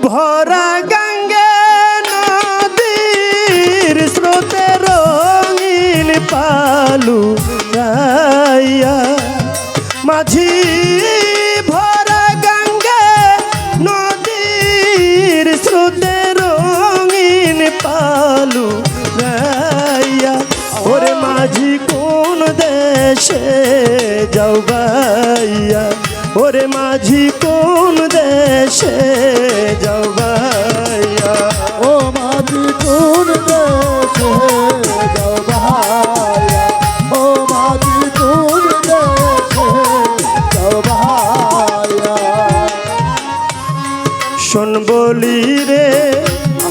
ভরা গঙ্গে নদীর স্রোতে রঙিন পালু রাইয়া মাঝি ভরা গঙ্গে নদীর স্রোতে রঙিন পালু রাইয়া ওরে মাঝি কোন দেশে যাও বাইয়া ওরে মাঝি কোন দেশে যাও বাইয়া ও মাঝি কোন দেশে যাও ভাইয়া ও মাঝি কোন দেশে যাও ভাইয়া শোন বলি রে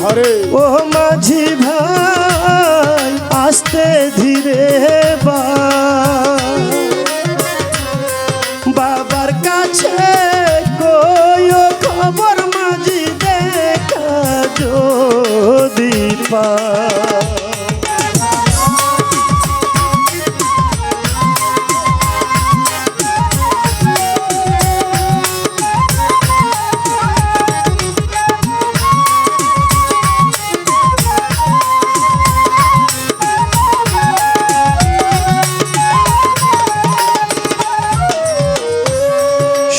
আরে ও মাঝি ভাই আস্তে ধীরে বাবার কাছে কইও খবর মাঝি দেখা যদি পা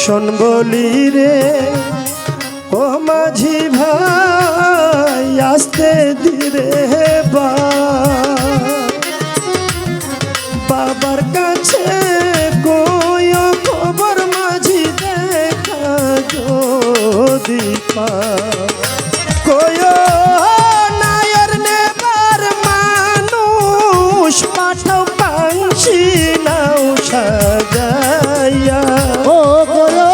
শোন বলি রে ও মাঝি ভাই আস্তে ধীরে বাবার কাছে কইও খবর মাঝি দেখা যদি পা কইও নায়ের নেবার মানুষ পাঠাও পাংশি নাও সাজাইয়া ও করো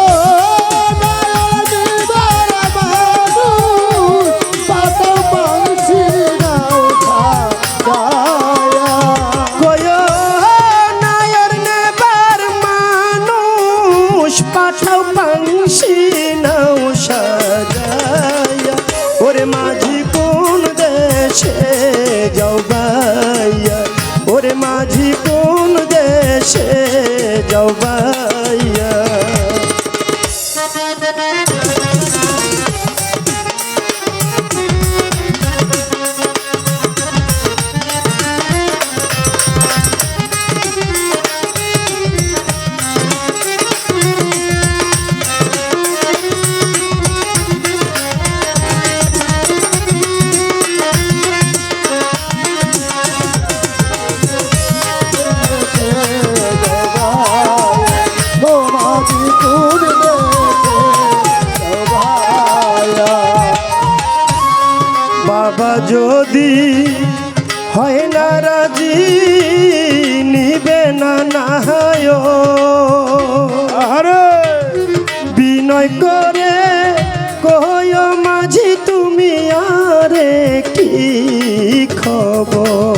নায়ের দিদার মানুষ পাতা পাংশি নাও সাজাইয়া কয়ো নায়ের নেবার মানুষ পাঠাও পাংশি নাও সাজাইয়া ওরে মাঝি কোন দেশে যাও বাইয়া ওরে মাঝি কোন দেশে যাও বাইয়া বাবা যদি হয় না রাজি নিবে না নাহায় আরে বিনয় করে কয় মাঝি তুমি আরে কি খবর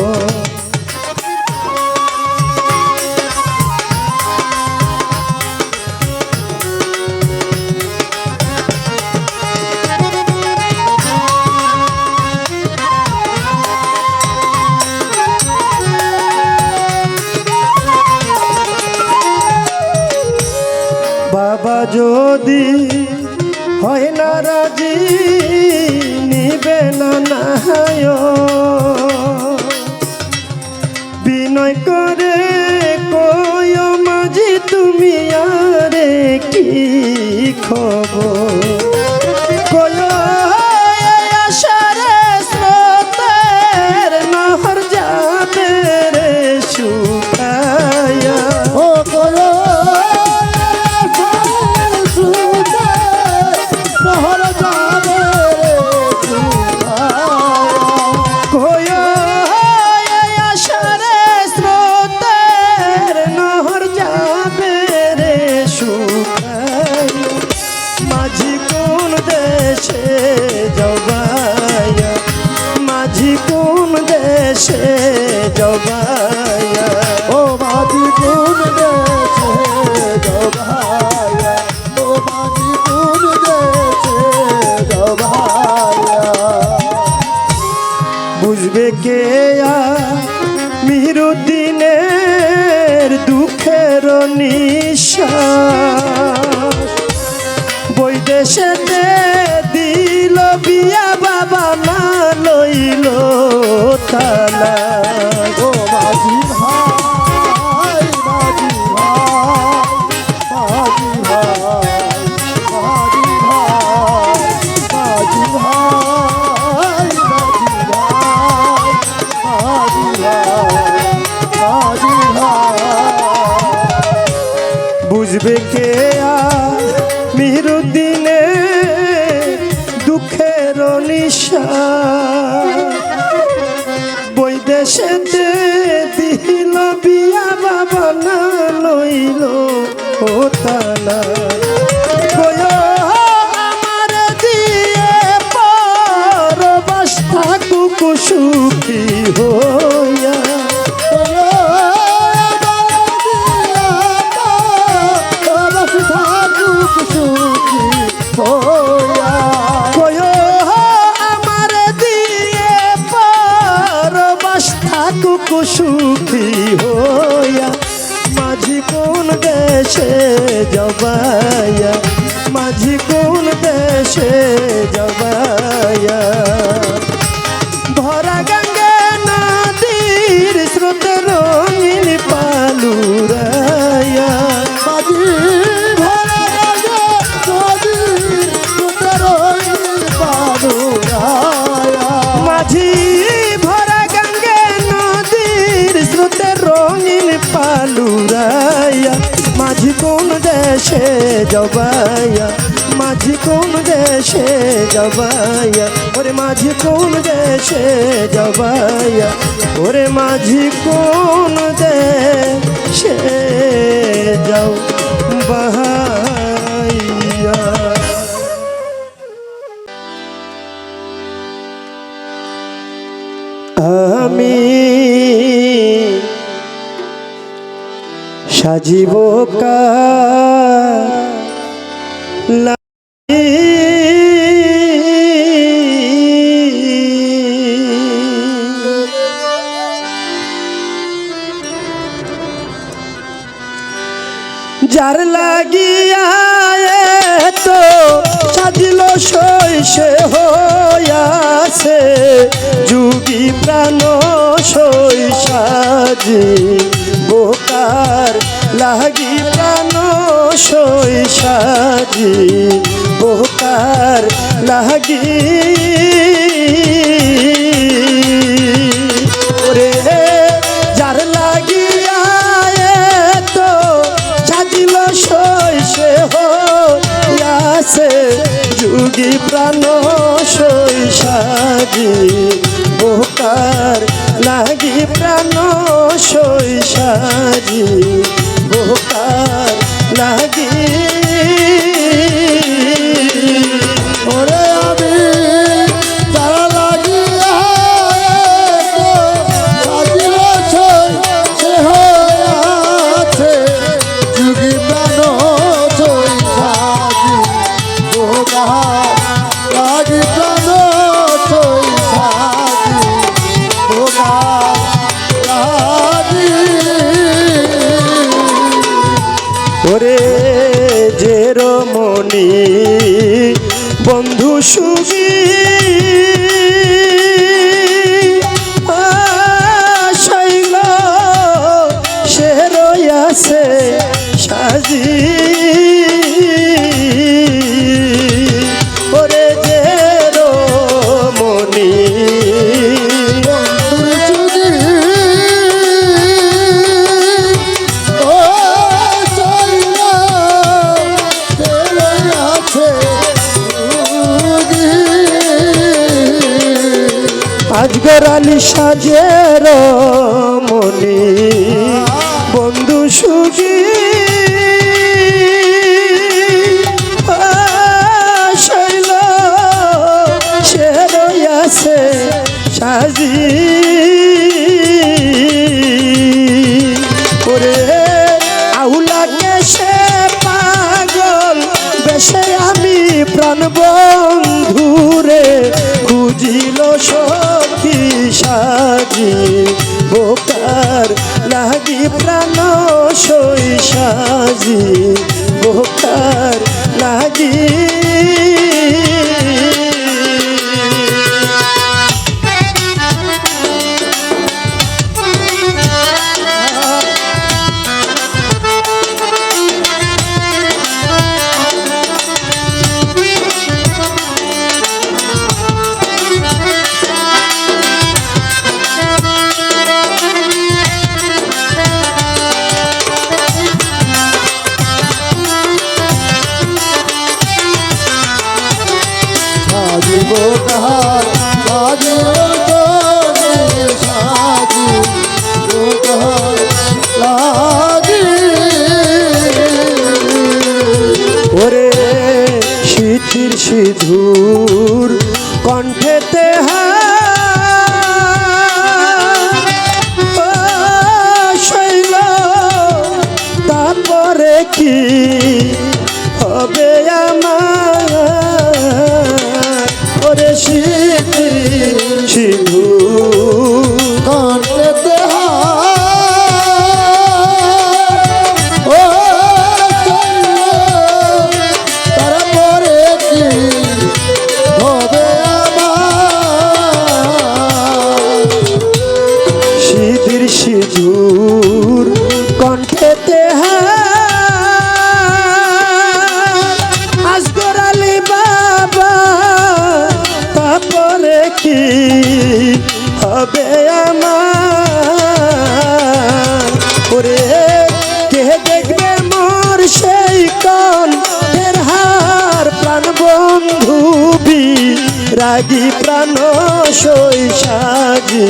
বাবা যদি হয় না রাজি নিবে না নাহায় বিনয় করে কয় মাঝি তুমি আরে কি খবর কয় আশারে স্রোতের নহর যাবে রে শুকায়া ও করো নহর যাবে কয় আশারে স্রোতের নহর যাবে রে শুকায়া মাঝি কোন দেশে যাও বাইয়া মাঝি কোন দেশে যাও বাইয়া ও মাঝি কোন দেশে যাও ভাইয়া ও মাঝি কোন দেশে যাও ভাইয়া বুঝবে কে মিরুদ্দিনের দুঃখের নিঃশ্বাস বৈদেশেতে দিল তালা। ও মাঝি ভাই, মাঝি ভাই, মাঝি ভাই, মাঝি ভাই, মাঝি ভাই, মাঝি ভাই, মাঝি ভাই, মাঝি ভাই। বুঝবে কে মিরুদ্দিনে দুঃখের নিশা, বৈদেশেতে দিল বিয়া বাবা না লইল ও তালা। আমার দিয়ে পরবাস থাকুক সুখী হইয়া, সুখী হইয়া। মাঝি কোন দেশে যাবাইয়া, মাঝি কোন দেশে যাবাইয়া। ভরা গঙ্গে নদীর স্রোতে রঙিন পালুরাইয়া, মাঝি ভরা গঙ্গে নদীর স্রোতে রঙিন পালুরাইয়া। মাঝি ভরা গঙ্গে নদীর স্রোতে রঙিন পালুরাইয়া। মাঝি কোন দেশে যাবাইয়া, মাঝি কোন দেশে যাবাইয়া, ওরে মাঝি কোন দেশে যাবাইয়া, ওরে মাঝি কোন দেশে যাও বাহাইয়া। আমি সাজিব কার যার লাগিয়া তো সাজিল শৈশে হইয়াছে যুগী প্রাণ শৈশাজি বোকার লাগি প্রাণ শৈশাজি বোকার লাগি। ওরে যার লাগিয়া তো সাজিল শৈশে হইয়াছে যুগী প্রাণ শৈশাজি বোকার লাগি প্রাণ শৈশাজি বোকার লাগি। ওরে আমি তারা লাগিয়া সাজিল সে হইয়াছে যুগী প্রাণ শৈশাজি বোকার লাগি প্রাণ শৈশাজি বোকার লাগি। ওরে যে রমণী বন্ধু সুখী শৈল সে রয়াছে সাজি। ওরে যে রমণী আজগর আলী সাজের মনি বন্ধু সুখী শৈল সে রয়াছে সাজি। ওরে আউলাকে সে পাগল বেশে আমি প্রাণ বন্ধুরে খুঁজিল সখী সাজি বোকার লাগি প্রাণ শৈশাজি বোকার লাগিল সাজি বোকার লাগি ওরে শীতের সিঁদুর কণ্ঠেতে শৈল তারপরে কি হবে আমার ওরে শীতের সিঁদুর কণ্ঠেতে ও তারপরে কি হবে আমার শীতের সিঁদুর কণ্ঠেতে আসগর আলী বাবা তারপরে কি হবে আমার ওরে কে দেখবে মোর সেই কণ্ঠের হার প্রাণ বন্ধু রাগী প্রাণ সই সাজি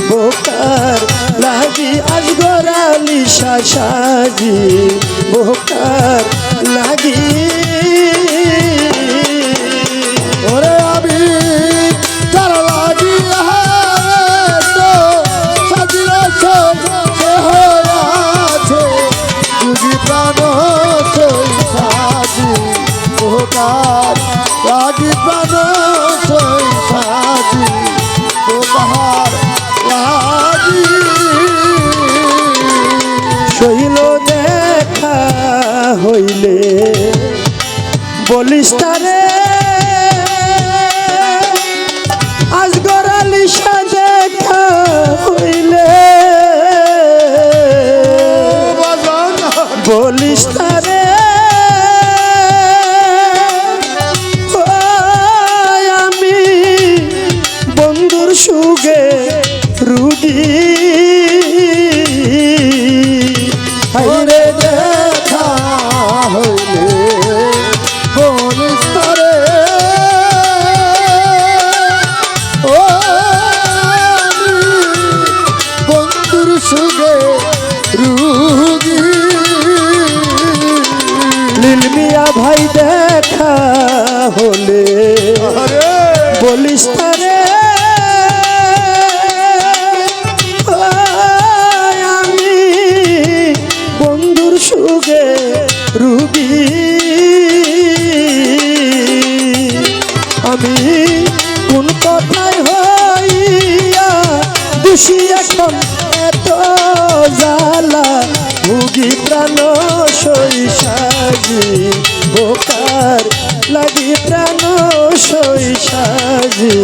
বোকার লাগি আসগর আলী সাজি বোকার লাগি ওরে আমি তার লাগি তো সাজিল সে হয়েছে যদি প্রাণ সই সাজি বোকার লাগি প্রাণ সই সাজি বোকার লাগি শৈল দেখা হইলে বলিস তারে আসগর আলী দেখা হইলে বলিস তারে আমি বন্ধুর সুগে রুগী ওরে দেখা হইলে বলিস তারে ও আমি বন্ধুর সুগে রুগী লীলমিয়া ভাই দেখা হলে বলিস তারে আমি বন্ধুর সুগে রুগী আমি কোন কথায় হইয়া দোষী এখন এত জ্বালা ভুগি প্রাণ সই সাজি বোকার লাগি প্রাণ সই সাজি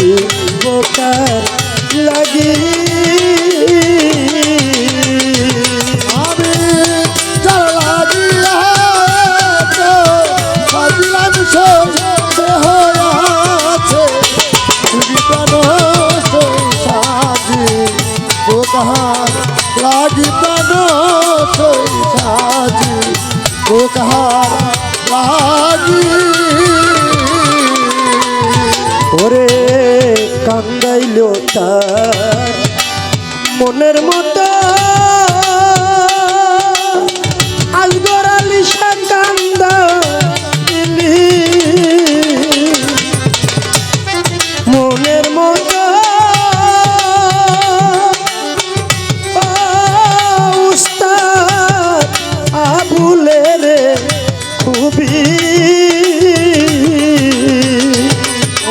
বোকার লাগি আমি যার লাগিয়া তো সাজিলাম সে হয়েছে যদি প্রাণ সই সাজি বোকার লাগি প্রাণ সই সাজি বোকার লাগি ওরে কান্দাইল তার মনের মতো আসগর আলী কান্দাইলি মনের মতো উস্তাদ আবুলের খুবই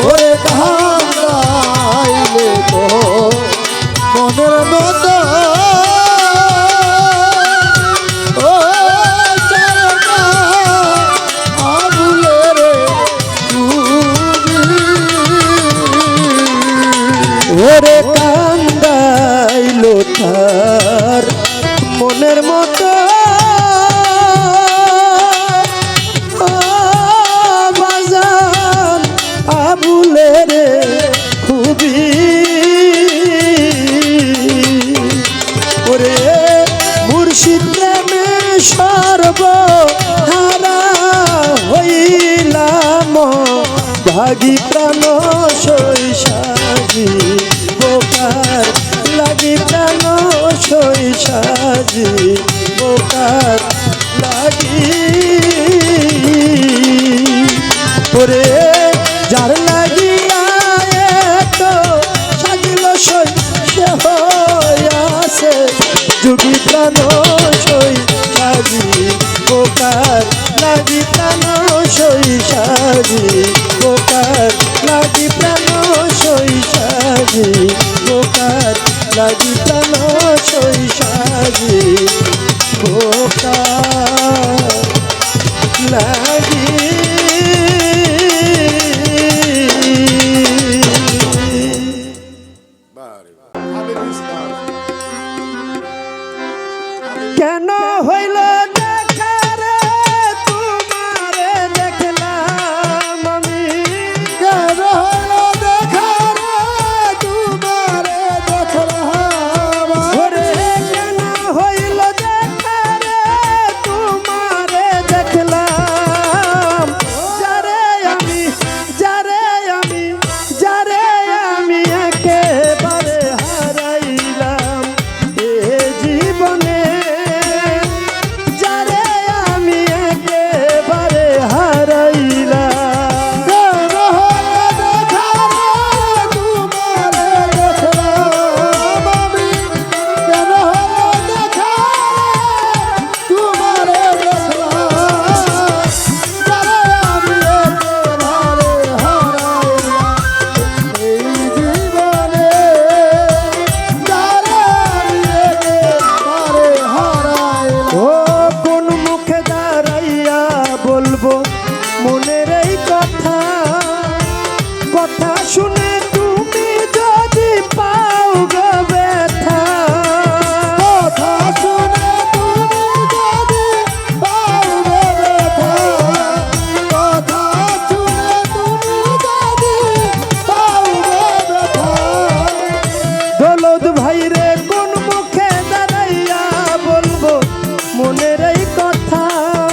ওরে কান্দাইলে তো মনের মতো ও চারটা আবুলের ওরে কান্দাইল তার মনের মতো বাজান আবুলের খুবই ওরে মুর্শিদ প্রেমে সর্বহারা হইলাম লাগি প্রাণ সই সাজি বোকার লাগি প্রাণ সই সাজি বোকার লাগি ওরে যার লাগিয়া তো সাজিল সই সে হইয়াছে যুগি প্রাণ সই সাজি বোকার লাগি প্রাণ সই সাজি বোকার লাগি প্রাণ সই সাজি বোকার লাগি প্রাণ সই সাজি বোকার লাগি কেন হইল দেখা রে তোমারে দেখলাম আমি কেন হলো দেখা রে তোমারে দেখলাম ওরে কেন হইল দেখা রে তোমারে দেখলাম যারে আমি একেবারে হারাইলাম এ জীবনে যারে আমি একেবারে হারাইলাম কেন হলো দেখা রে তোমারে দেখলাম আমি কেন হলো দেখা রে তোমারে দেখলাম যারে আমি একেবারে হারাইলাম এই জীবনে যারে আমি একেবারে হারাইলাম ও কোন মুখে দাঁড়াইয়া বলবো মনের এই কথা কথা শুনে তুমি যদি পাও গো ব্যথা কথা শুনে তুমি যদি পাও গো ব্যথা কথা শুনে তুমি যদি পাও গো ব্যথা দৌলত ভাই রে কোন মুখে দাঁড়াইয়া বলবো মনের এই কথা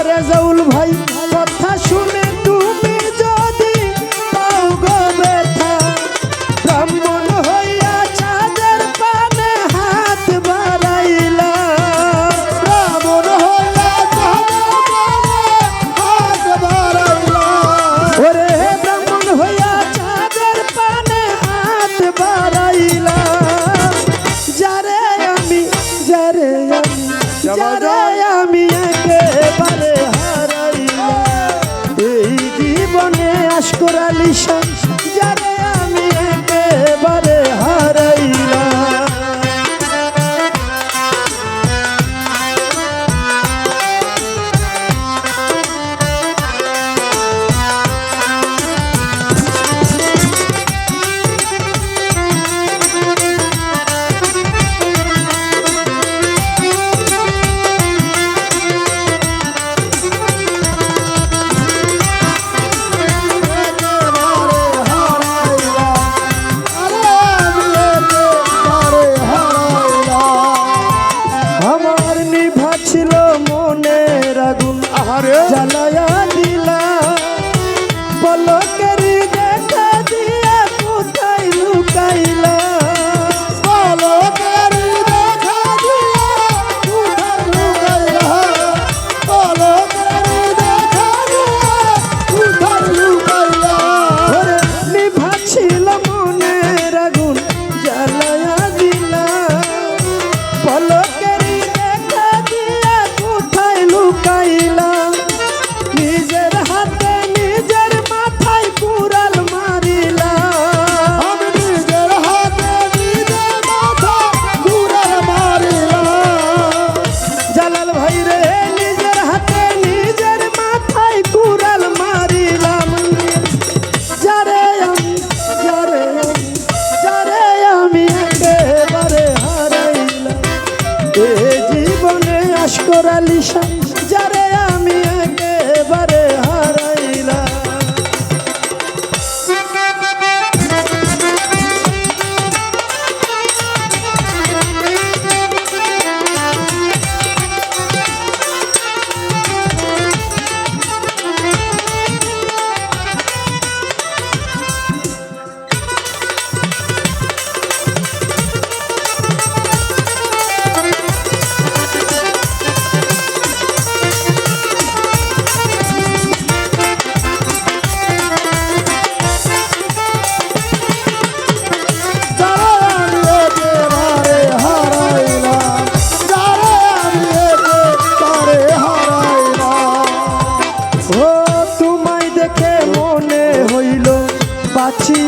রেজাউল ভাই কথা শুনে তুমি যদি পাও গো ব্যথা ব্রাহ্মণ হইয়া চাঁদের পানে হাত বাড়াইলা ব্রাহ্মণ হইয়া হাত বাড়াইলা ওরে ব্রাহ্মণ হইয়া চাঁদের পানে হাত বাড়াইলা যারে আমি একেবারে হারাইলাম এই জীবনে আশকর আলী শাহ যারে আমি একেবারে হারাইলাম আমার নিভা ছিল মনের আগুন জ্বালায়া দিলা পলকের দেখা দিয়া কোথায় লুকাইলা ওরে নিভা ছিল মনের আগুন জ্বালায়া দিলা পলকের দেখা দিয়া কোথায় লুকাইলা নিজের হাতে নিজের মাথায় কুড়াল মারিলা আমি নিজের হাতে নিজের মাথা কুড়াল মারিলাম জালাল ভাই রে নিজের হাতে নিজের মাথায় কুড়াল মারিলাম যারে আমি একেবারে হারাইলাম এ জীবনে আশকর আলী শাহ যারে আমি একেবারে হারাইলাম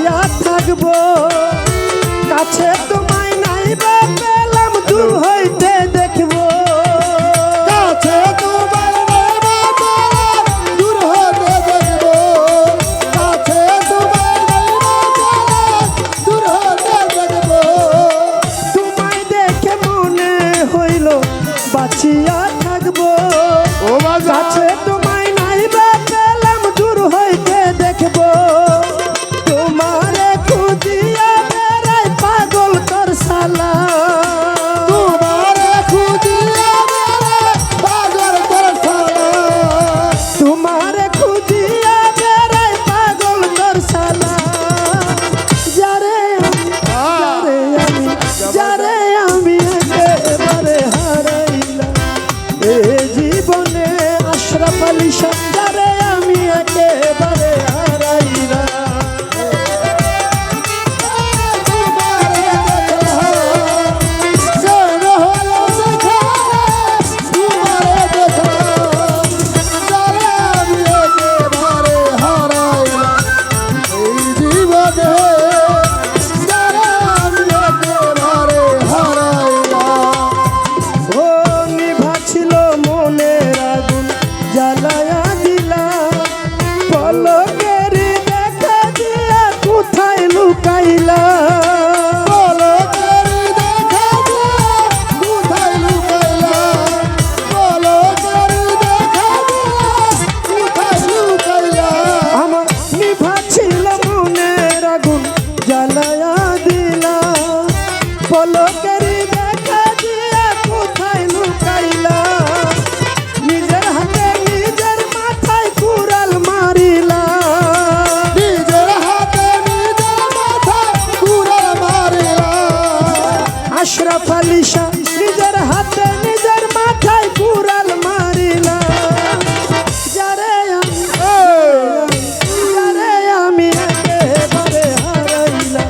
বাঁচিয়া থাকবো কাছে তোমায় নাই বা পেলাম দূর হইতে দেখবো কাছে তোমার নেবা পেলাম দূর হতে দেখবো কাছে তোমার নেবা পেলাম দূর হতে দেখবো তোমায় দেখে মনে হইল বাঁচিয়া থাকবো ও বাবা কাছে তোমায় নাই বা পেলাম দূর হইতে দেখবো তোমারে খুঁজিয়া বেড়াই পাগল তোর শালা তোমারে খুঁজিয়া বেড়াই পাগল তোর শালা তোমারে খুঁজিয়া বেড়াই পাগল তোর শালা যারে আমি একেবারে হারাইলাম এ জীবনে আশরাফ আলী শাহ যারে আমি একেবারে হারাইলাম ও নিভা ছিল মনের আগুন জ্বালায়া দিলা পলকের দেখা দিয়া কোথায় লুকাইলা আমার নিভা ছিল মনের আগুন জ্বালায়া দিলা পলকের দেখা দিয়া কোথায় লুকাইলা নিজের হাতে নিজের মাথায় কুড়াল মারিলা আশরাফ আলী শাহ নিজের হাতে নিজের মাথায় কুড়াল মারিলা যারে আমি একেবারে হারাইলাম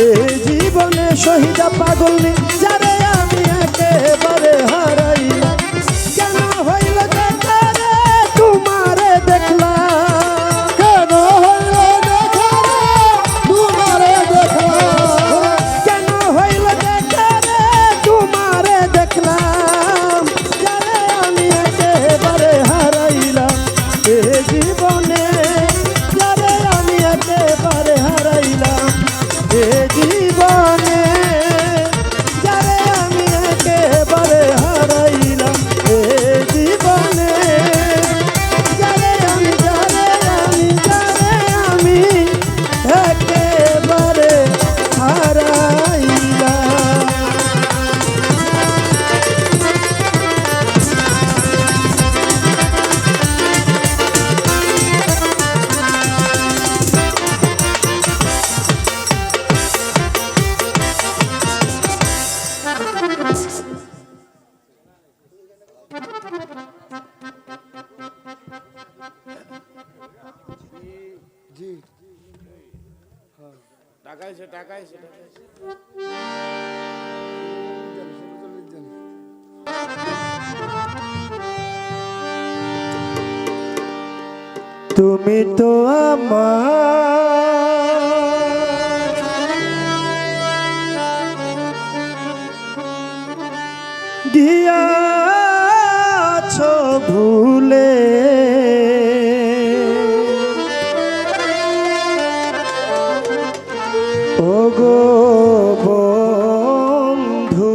এ জীবনে শহীদা পাগল নি যারে আমি একেবারে হারাইলাম কেন হইল দেখা রে তোমারে দেখলাম কেন হইল দেখা রে তোমারে দেখলাম যারে আমি একেবারে হারাইলাম এ জীবনে যারে আমি একেবারে হারাইলাম এ জীবনে যারে আমি একেবারে হারাইলাম এ জীবনে যারে আমি একেবারে হারাইলাম তুমি তো আমার দিয়াছ ভুলে ওগো বন্ধু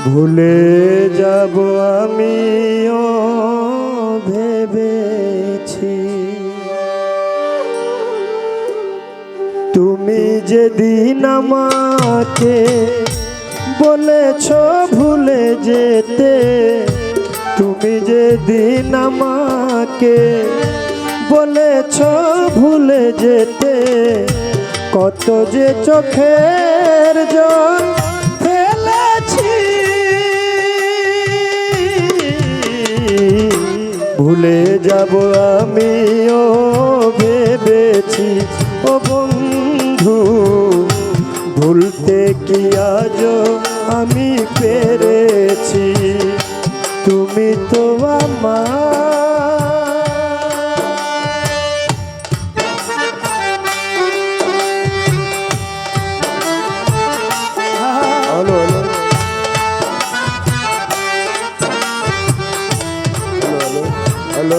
ভুলে যাব আমিও ভেবেছি তুমি যেদিন আমাকে বলেছ ভুলে যেতে তুমি যেদিন আমাকে বলেছ ভুলে যেতে কত যে চোখের জল ফেলেছি ভুলে যাব আমিও ভেবেছি ও বন্ধু ভুলতে কি আজ আমি পেরেছি তুমি তো আমার হ্যালো হ্যালো হ্যালো হ্যালো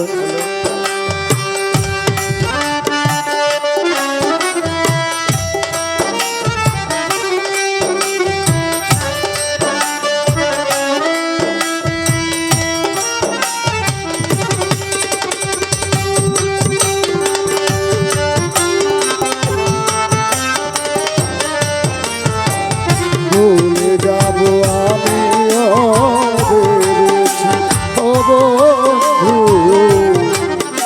ভুলে যাব আমিও ভেবেছি ও বন্ধু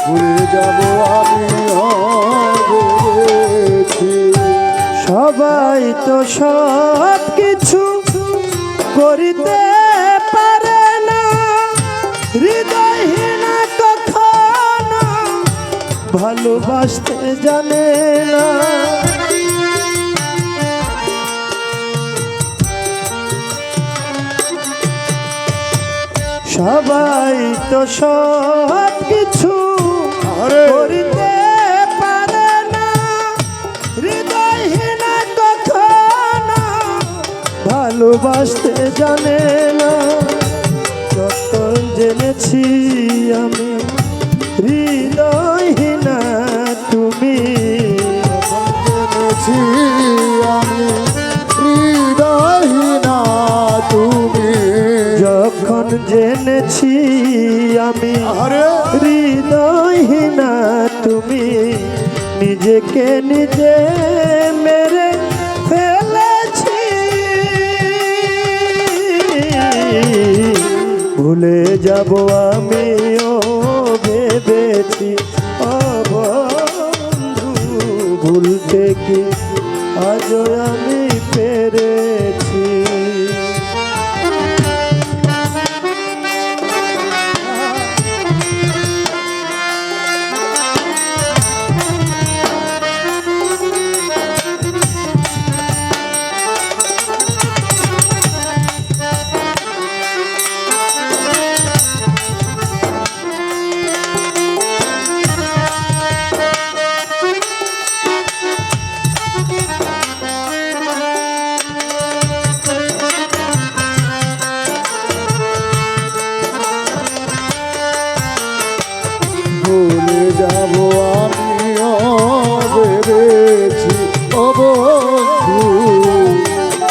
ভুলে যাব আমিও ভেবেছি সবাই তো সব কিছু করিতে পারে না, হৃদয়হীনা কখনো ভালোবাসতে জানে না। সবাই তো সব কিছু আরে করিতে পারে না, হৃদয়হীনা কখনো ভালোবাসতে জানে না। যত জেনেছি আমি হৃদয়হীনা তুমি, জেনেছি আমি হৃদয়হীনা তুমি যখন জেনেছি আমি আরে হৃদয়হীনা তুমি, নিজেকে নিজে মেরে ফেলেছি। ভুলে যাব আমিও ভেবেছি ও বন্ধু, ভুলতে কি আজও আমি পেরেছি। ভুলে যাব আমিও ভেবেছি ও বন্ধু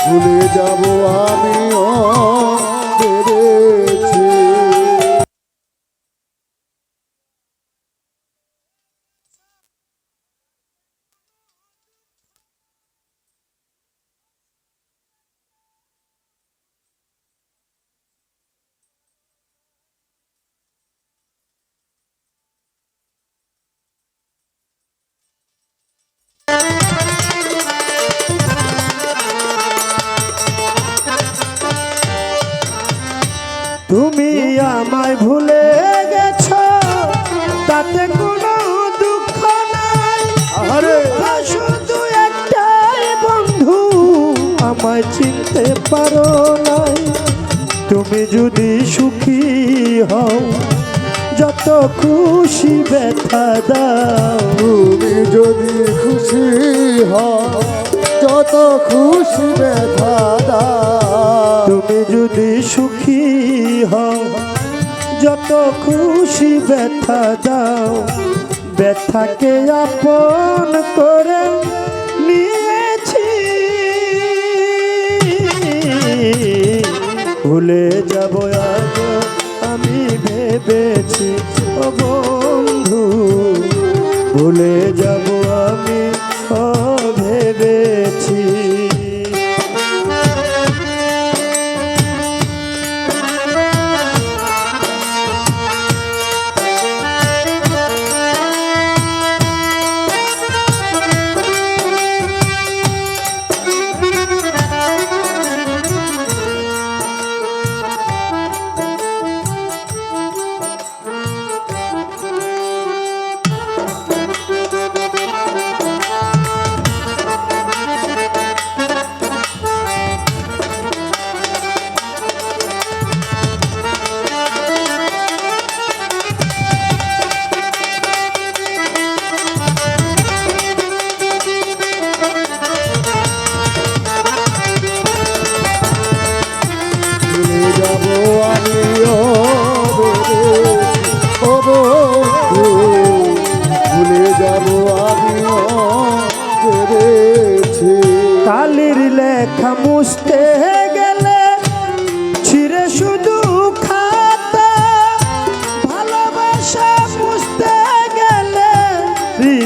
ভুলে যাব আমিও ভেবেছি তুমি আমায় ভুলে গেছো তাতে কোনো দুঃখ নাই, আরে শুধু একটাই বন্ধু আমায় চিনতে পারো নাই। তুমি যদি সুখী হও যত খুশি ব্যথা দাও, তুমি যদি খুশি হও যত খুশি ব্যথা দাও তুমি যদি সুখী হও যত খুশি ব্যথা দাও, ব্যথাকে আপন করে নিয়েছি। ভুলে যাব আজ আমি ভেবেছি ও বন্ধু, ভুলে যাব আমি ও ভেবেছি।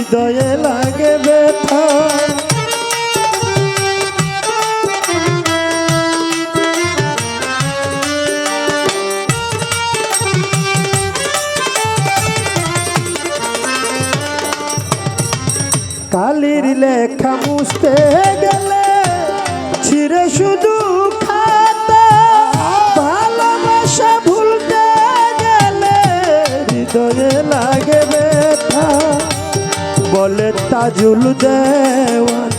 হৃদয়ে লাগে ব্যথা। কালির লেখা মুছতে গেলে ছিঁড়ে শুধু খাতা, ভালোবাসা ভুলতে গেলে হৃদয়ে লাগে ব্যথা। বলে তাজুল দেওয়ান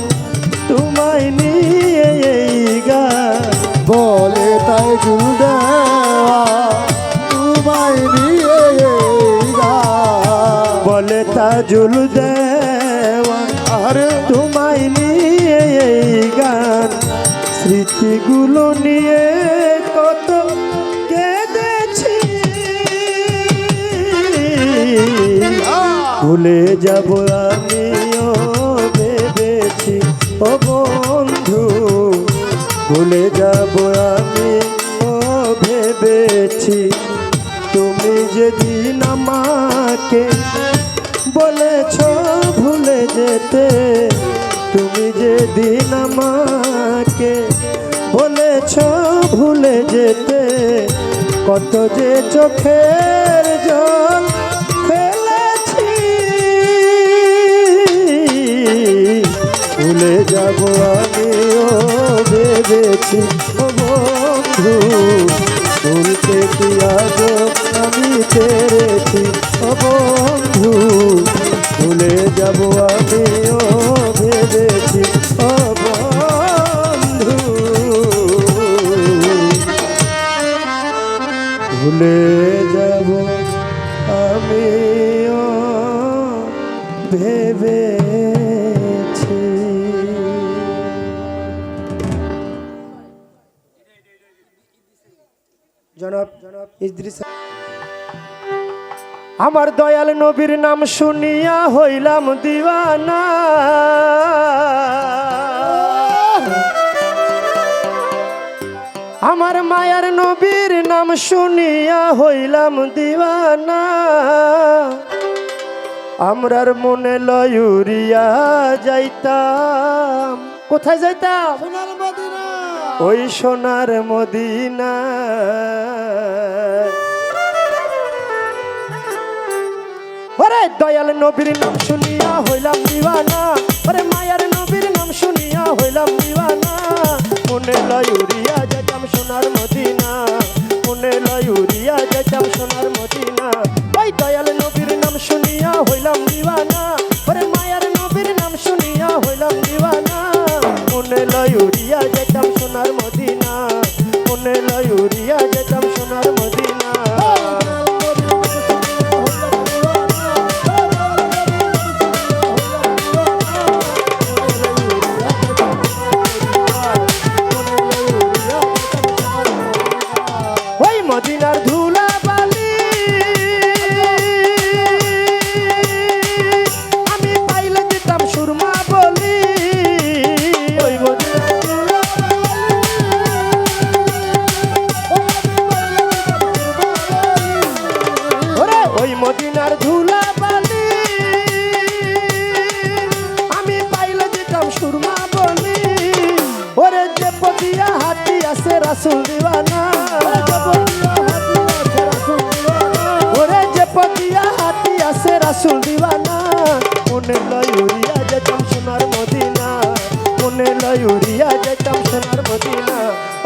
তোমায় নিয়ে এই গান, বলে তাই দেওয়া তোমায় নিয়ে এই গান। বলে তাজুল দেওয়ান আরে তোমায় নিয়ে এই গান। স্মৃতিগুলো নিয়ে কত কেঁদেছি, ভুলে যাব আমিও ভেবেছি ও বন্ধু, ভুলে যাব আমিও ভেবেছি। তুমি যেদিন আমাকে বলেছ ভুলে যেতে, তুমি যেদিন আমাকে বলেছ ভুলে যেতে, কত যে চোখের জল ফেলেছি। ভুলে যাব আমিও ভেবেছি ও বন্ধু, ভুলতে কি আজ আমি পেরেছি ও বন্ধু, ভুলে যাব আমিও ভেবেছি ও বন্ধু, ভুলে যাব আমিও ভেবেছি। জনাব ইদ্রিস আমার দয়াল নবীর নাম শুনিয়া হইলাম দিওয়ানা, আমার মায়ার নবীর নাম শুনিয়া হইলাম দিওয়ানা। আমরার মনে লয়ুরিয়া যাইতাম, কোথায় যাইতাম? সোনার মদিনা। ওই সোনার মদিনা। ওরে দয়াল নবীর নাম শুনিয়া হইলাম দিওয়ানা, ওরে মায়ার নবীর নাম শুনিয়া হইলাম দিওয়ানা। মনে লয়ুরিয়া যাইতাম সোনার মদিনা, মনে লয়ুরিয়া যাইতাম সোনার মদিনা। ওই দয়াল নবীর নাম শুনিয়া হইলাম দিওয়ানা, ওরে মায়ার নবীর নাম শুনিয়া হইলাম দিওয়ানা। মনে লয়ুরিয়া যাইতাম সোনার মদিনা, মনে লয়ুরিয়া যাইতাম সোনার মদিনা। ওই মদিনার ধুলা বালি আমি পাইলে দিতাম সুরমা বলি। ওই মদিনার ধুলা ওরে ওই মদিনার ধুলা বালি আমি পাইলে দিতাম সুরমা বলি। ওরে যে পদিয়া হাতি আছে রাসূল দিওয়ানা, ওরে যে পদিয়া হাতি আছে রাসূল দিওয়ানা। মনে লয়ুরিয়া যেতাম সোনার মদিনা, মনে লয়ুরিয়া যেতাম সোনার মদিনা।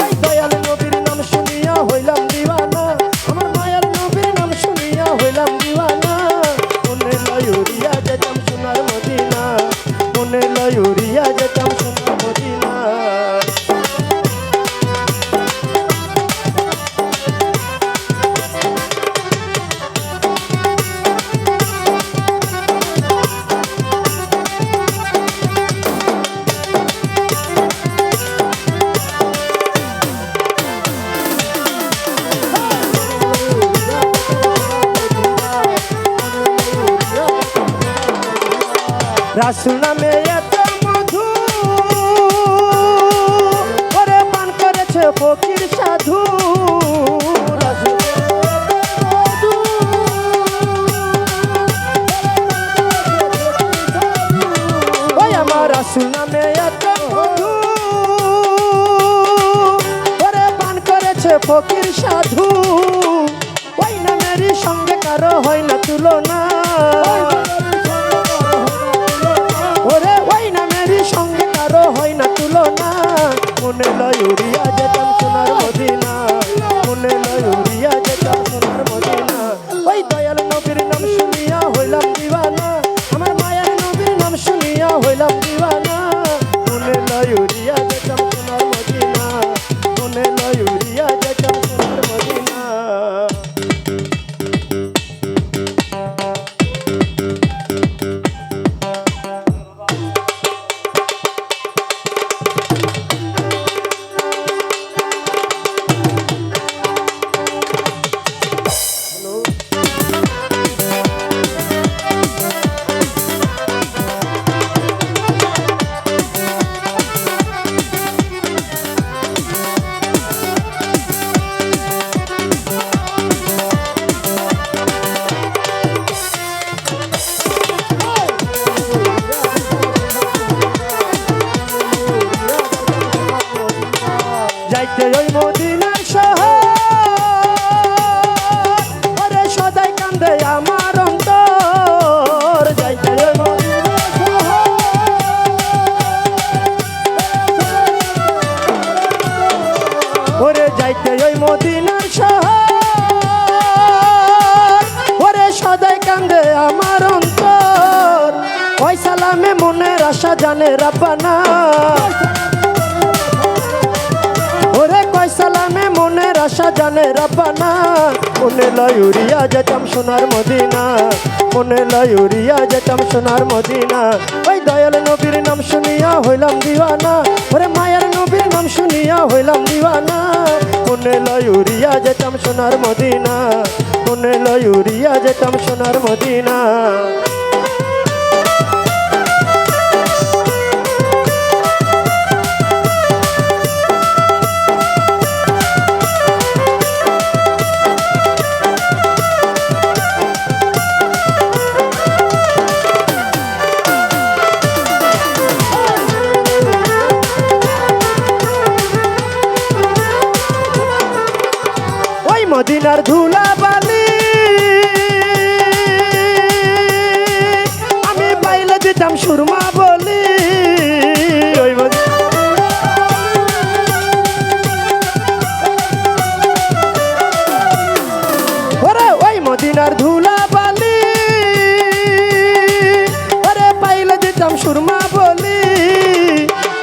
ওই দয়াল নবীর নাম শুনিয়া হইলাম দিওয়ানা, আমার মায়ার নবীর নাম শুনিয়া হইলাম দিওয়ানা। মনে লয়ুরিয়া যেতাম সোনার মদিনা, মনে লয়ুরিয়া যেতাম সোনার মদিনা। রাসূল নামে এত মধু, ওরে পান করেছে ফকির সাধু। রাসূল নামে এত মধু ওরে পান করেছে ফকির সাধু ওই নামেরই সঙ্গে কারো হয় না তুলনা ওরে ওই নামেরই সঙ্গে কারো হয় না তুলনা মনে লয় উড়িয়া যেতাম সোনার মদিনা মনে লয় উড়িয়া যেতাম সোনার মদিনা ওই দয়াল নবীর নাম শুনিয়া হইলাম দিওয়ানা আমার মায়ের নবীর নাম শুনিয়া হইলাম দিওয়ানা মনে লয় উড়িয়া যেতাম সোনার মদিনা মনে লয় উড়িয়া যেতাম সোনার মদিনা যাইতে ওই মদিনার শহর ওরে সদাই কান্দে আমার অন্তর যাইতে ওই মদিনার শহর ওরে যাইতে ওই মদিনার শহর ওরে সদাই কান্দে আমার অন্তর ওই সালামে মনের আশা জানে রাব্বানা ওরে কয় সালামে মনের আশা জানে রাব্বানা মনে লয় উড়িয়া যেতাম সোনার মদিনা মনে লয় উড়িয়া যেতাম সোনার মদিনা ওই দয়াল নবীর নাম শুনিয়া হইলাম দিওয়ানা ওরে মায়ের নবীর নাম শুনিয়া হইলাম দিওয়ানা মনে লয় উড়িয়া যেতাম সোনার মদিনা মনে লয় উড়িয়া যেতাম সোনার মদিনা মদিনার ধুলা বালি আমি পাইলে দিতাম সুরমা বলি ওই ওরে ওই মদিনার ধুলা বালি ওরে পাইলে দিতাম সুরমা বলি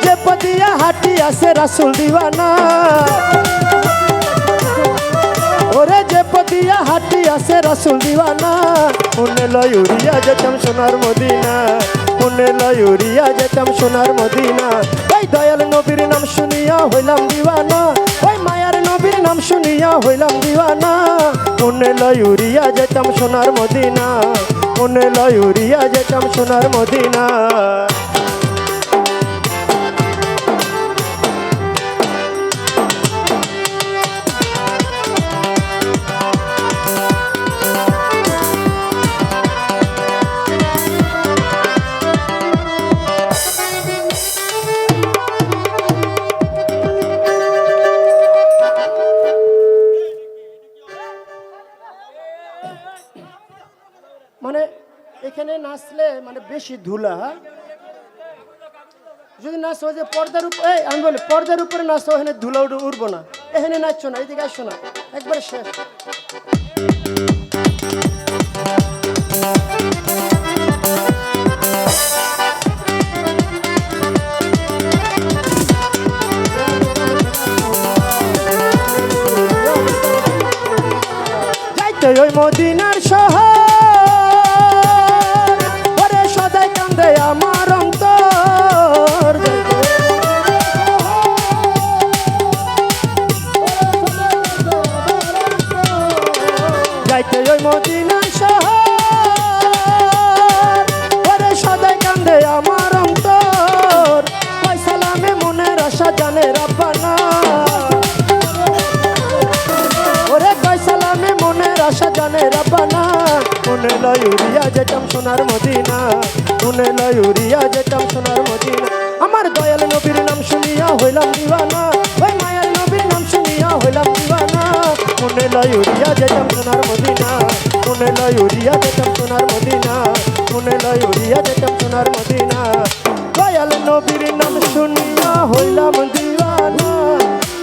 যে পদিয়া হাটি আছে রাসূল দিওয়ানা ওরে যে পদিয়া হাটি আছে রাসূল দিওয়ানা মনে লয় উড়িয়া যেতাম সোনার মদিনা মনে লয় উড়িয়া যেতাম সোনার মদিনা ওই দয়াল নবীর নাম শুনিয়া হইলাম দিওয়ানা ওই মায়ার নবীর নাম শুনিয়া হইলাম দিওয়ানা মনে লয় উড়িয়া যেতাম সোনার মদিনা মনে লয় উড়িয়া যেতাম সোনার মদিনা মানে এখানে নাচলে মানে বেশি ধুলা যদি নাচ হয় যে পর্দার উপরে আমি বলি পর্দার উপরে নাচো এখানে ধুলা উঠবো না এখানে নাচছো না এদিকে আসছো না একবার শেষ যাইতে ওই মদিনার শহর ওরে সদাই কান্দে আমার অন্তর যাইতে ওই মদিনা মনে লয় উড়িয়া যেতাম সোনার মদিনা, মনে লয় উড়িয়া যেতাম সোনার মদিনা। আমার দয়াল নবীর নাম শুনিয়া হইলাম দিওয়ানা, ওই মায়ার নবীর নাম শুনিয়া হইলাম দিওয়ানা। মনে লয় উড়িয়া যেতাম সোনার মদিনা, মনে লয় উড়িয়া যেতাম সোনার মদিনা, মনে লয় উড়িয়া যেতাম সোনার মদিনা। দয়াল নবীর নাম শুনিয়া হইলাম দিওয়ানা,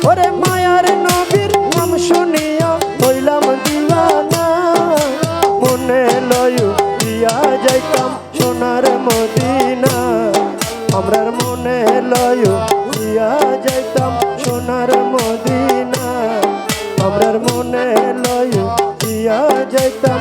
ওরে মায়ার নবীর নাম শুনিয়া হইলাম দিওয়ানা। মনে লয় উড়িয়া যাইতাম সোনার মদিনা, আমরার মনে লয় উড়িয়া যাইতাম সোনার মদিনা, আমরার মনে লয় উড়িয়া যাইতাম